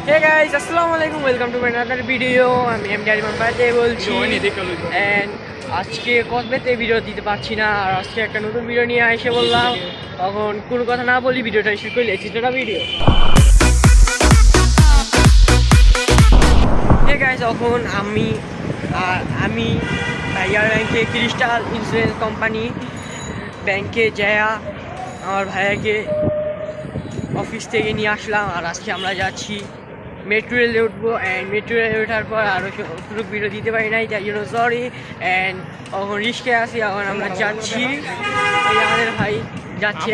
Hey guys, Assalamualaikum. Welcome to another video. আমি আরিমান পাতে বলছি and আজকে কসবেতে ভিডিও দিতে পারছি না আর আজকে একটা নতুন ভিডিও নিয়ে এসে বললাম তখন কোনো কথা না বলি ভিডিওটা শুরু করলে এটা ভিডিও। Hey guys, এখন আমি ভাইয়ার ব্যাংকে ক্রিস্টাল ইন্স্যুরেন্স কোম্পানি ব্যাংকে যায়া আমার ভাইয়াকে অফিস থেকে নিয়ে আসলাম আর আজকে আমরা যাচ্ছি মেট্রো রেলে উঠবো অ্যান্ড মেট্রো রেলে ওঠার পর আরও পুরো ভিডিও দিতে পারি নাই তাই জন্য সরি। অ্যান্ড এখন রিস্কে আসি এখন আমরা যাচ্ছি এই আমাদের ভাই যাচ্ছে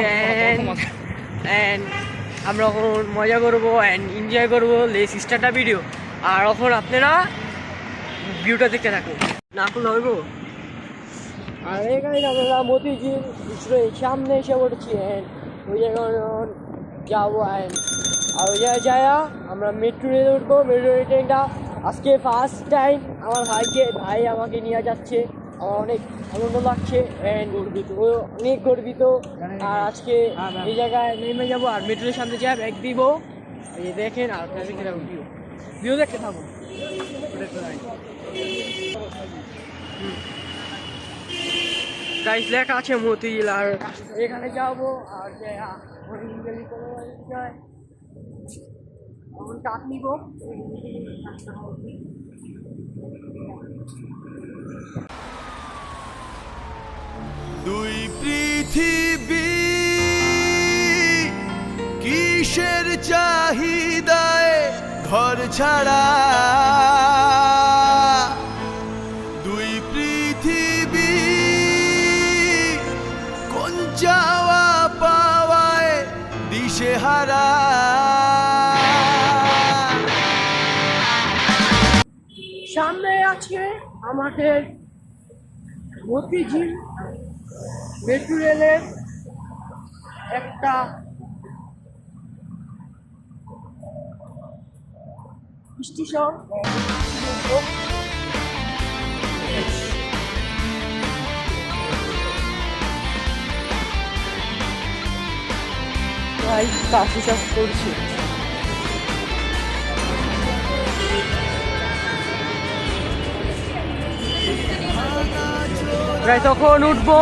অ্যান্ড আমরা এখন মজা করবো অ্যান্ড এনজয় করবো লেস স্টার্টা ভিডিও আর এখন আপনারা ভিডিওটা দেখতে থাকুন না এখন হইবো। আর এখানে আমরা মতিঝিল সামনে এসে পড়েছি অ্যান্ড ওই জায়গায় যাবো অ্যান্ড আর ওই জায়গায় যায়া আমরা মেট্রো রেলে উঠবো। মেট্রো রেল ট্রেনটা আজকে ফার্স্ট টাইম আমার ভাই আমাকে নিয়ে যাচ্ছে, আমার অনেক আনন্দ লাগছে অ্যান্ড গর্বিত, ও অনেক গর্বিত। আর আজকে এই জায়গায় নেমে যাবো আর মেট্রোর সামনে যা ব্যাগ দিব এই দেখেন আর দেখে থাকুন ভিউ দেখতে থাকুন। গাইস লেখা আছে মতিঝিল আর এখানে যাবো আর কাঠ নিব। দুই পৃথিবী কিসের চাহিদায় ঘর ছাড়া, দুই পৃথিবী কোন চাওয়া পাওয়ায় দিশেহারা। সামনে আছে আমাদের মতিঝিল মেট্রো রেলের একটা স্টেশন। কাশি চাষ করছি প্রায় তখন উঠবো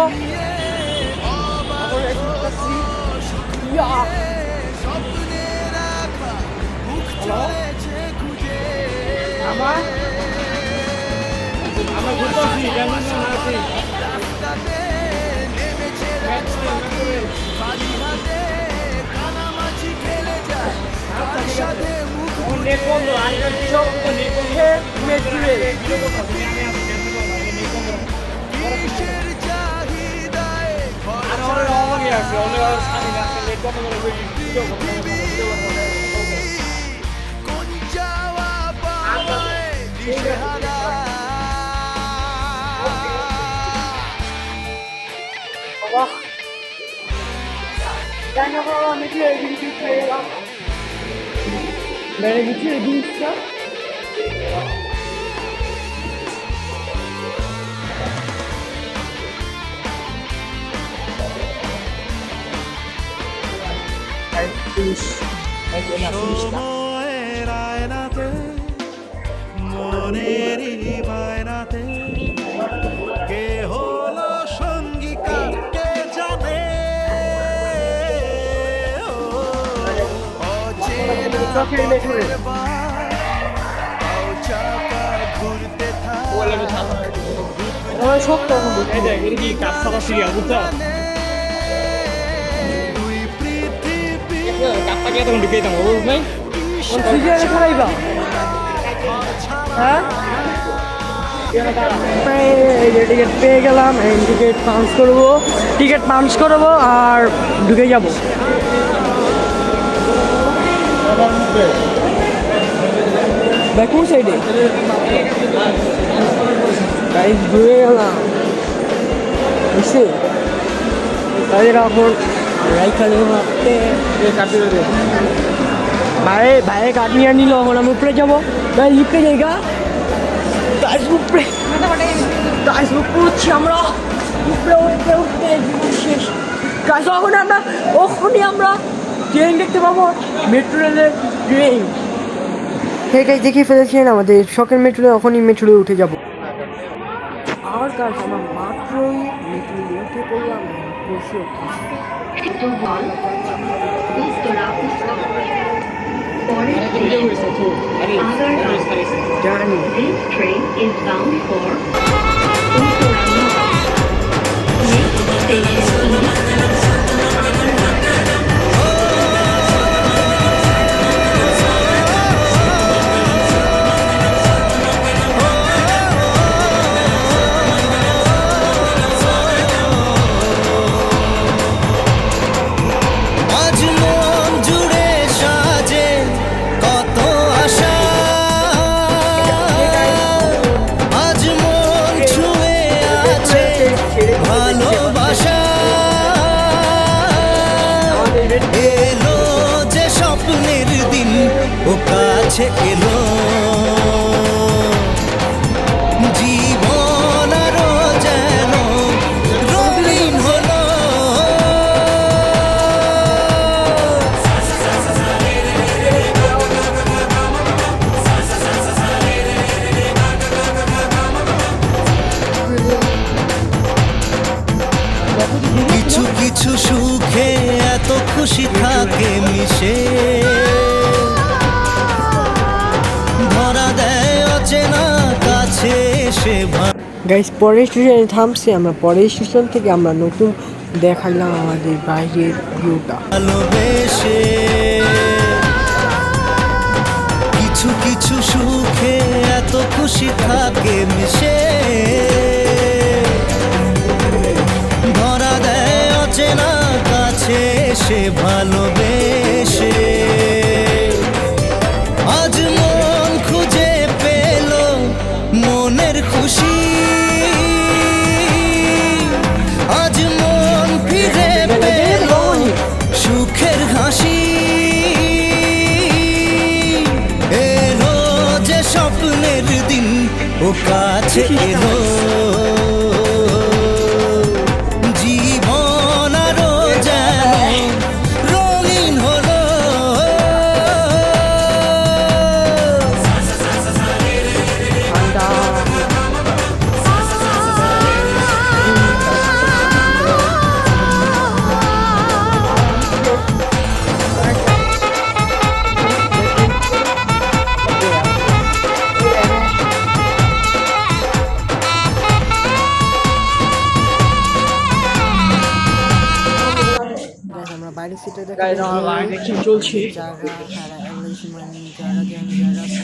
সময়ের আয়নাতে মনেরই বায়নাতে কে হলো সঙ্গীকা কে জানে, চাকা ঘুরতে টিকিট পেয়ে গেলাম, টিকিট পাঞ্চ করবো আর ঢুকে যাবো। কোন সাইডে গাইস ঘুরে গেলাম বুঝছি তাদের এখন ভাইয়ে কাঠ নিয়ে নিল। এখন আমি উপরে যাবো, ভাই লিফটে জায়গা উপরে উঠছি আমরা, উপরে উঠতে শেষ। ওখানে আমরা ট্রেন দেখতে পাবো, মেট্রো রেলের ট্রেন। হে গাইস, দেখে ফেলেছেন আমাদের শখের মেট্রোতে, এখনই মেট্রোতে উঠে যাব। আর গাইস আমরা মাত্রই মেট্রোতে উঠে পড়লাম, বসে জানি This train is bound for Uttaranad. Next station is আজ মন জুড়ে সাজে কত আশা, আজ মন ছুঁয়ে আছে ভালোবাসা। এলো যে স্বপ্নের দিন, ও কাছে এলো জীবন আরো যেন রঙিন হলো। কিছু কিছু সুখে এত খুশি থাকে মিশে, ধরা দেয় অচেনা কাছে এসে গাইস পরের স্টেশনে থামছে, আমরা পরের স্টেশন থেকে আমরা নতুন দেখালাম আমাদের বাইরের ভিউটা। ভালোবেসে। কিছু কিছু সুখে এত খুশি থাকে মিশে, ধরা দেয় অচেনা কাছে এসে ভালোবেসে। আজ মন খুঁজে পেল মনের খুশি, আজ মন ফিরে পেল সুখের হাসি। এলো যে স্বপ্নের দিন, ও কাছে এলো জীবন আরো যেন রঙিন হলো। আমরা বাইরের সিটে দেখি চলছে জায়গা সারা এভারেজ মানে জায়গা দিয়ে আমি জায়গা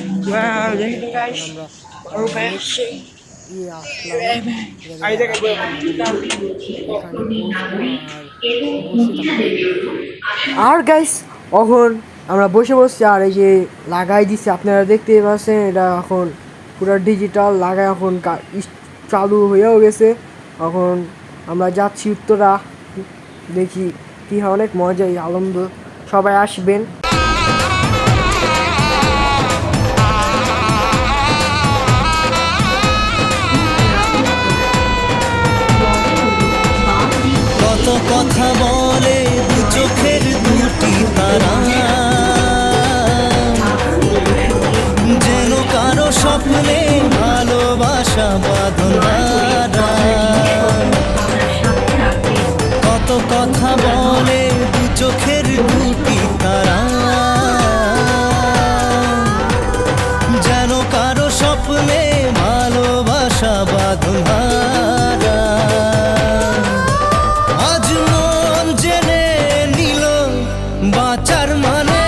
আমরা ইয়ে আসলাম আর গাইস এখন আমরা বসে বসছি, আর এই যে লাগাই দিচ্ছে আপনারা দেখতে পাচ্ছেন, এটা এখন পুরো ডিজিটাল লাগাই এখন চালু হয়েও গেছে। এখন আমরা যাচ্ছি উত্তরা, দেখি কি হয়, অনেক মজাই আনন্দ, সবাই আসবেন। কত কথা বলে দু চোখের দুটি তারা, যেন কারো স্বপ্নে ভালোবাসা বাঁধনা। কত কথা বলে দু চোখের দুটি তারা, যেন কারো স্বপ্নে ভালোবাসা বাঁধনা। আজ মন জেনে নিল বাঁচার মানে,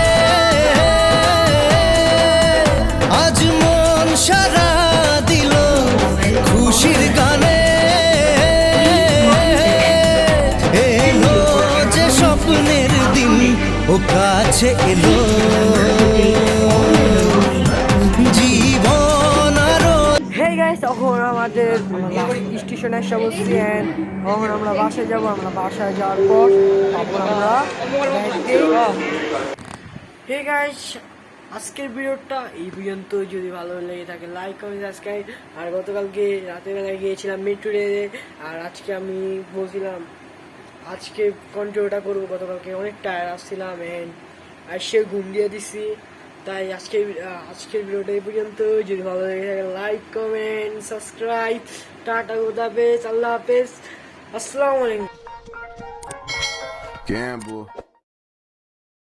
আজ মন সারা দিল খুশির গানে। এলো যে স্বপ্নের দিন, ও কাছে এলো জীবন আরো। হেই গাইস, তখন আমাদের স্টেশনে এসে বসছি, and তখন আমরা বাসায় যাব। আমরা বাসায় যাওয়ার পর তারপর আমরা হে গাইস, আজকের ভিডিওটা এই পর্যন্ত। যদি ভালো লেগে থাকে লাইক কমেন্ট সাবস্ক্রাইব। আর গতকালকে রাতের বেলায় গিয়েছিলাম মেট্রো রেলে, আর আজকে আমি বলছিলাম আজকে কন্টিনিউটা করবো। গতকালকে অনেক টায়ার আসছিলাম, এন্ড আর সে ঘুম দিয়ে দিছি, তাই আজকের ভিডিওটা এই পর্যন্ত। যদি ভালো লাগে থাকে লাইক কমেন্ট সাবস্ক্রাইব। টাটা, খুদা হাফেজ, আল্লাহ হাফেজ, আসসালামু আলাইকুম। Gamble.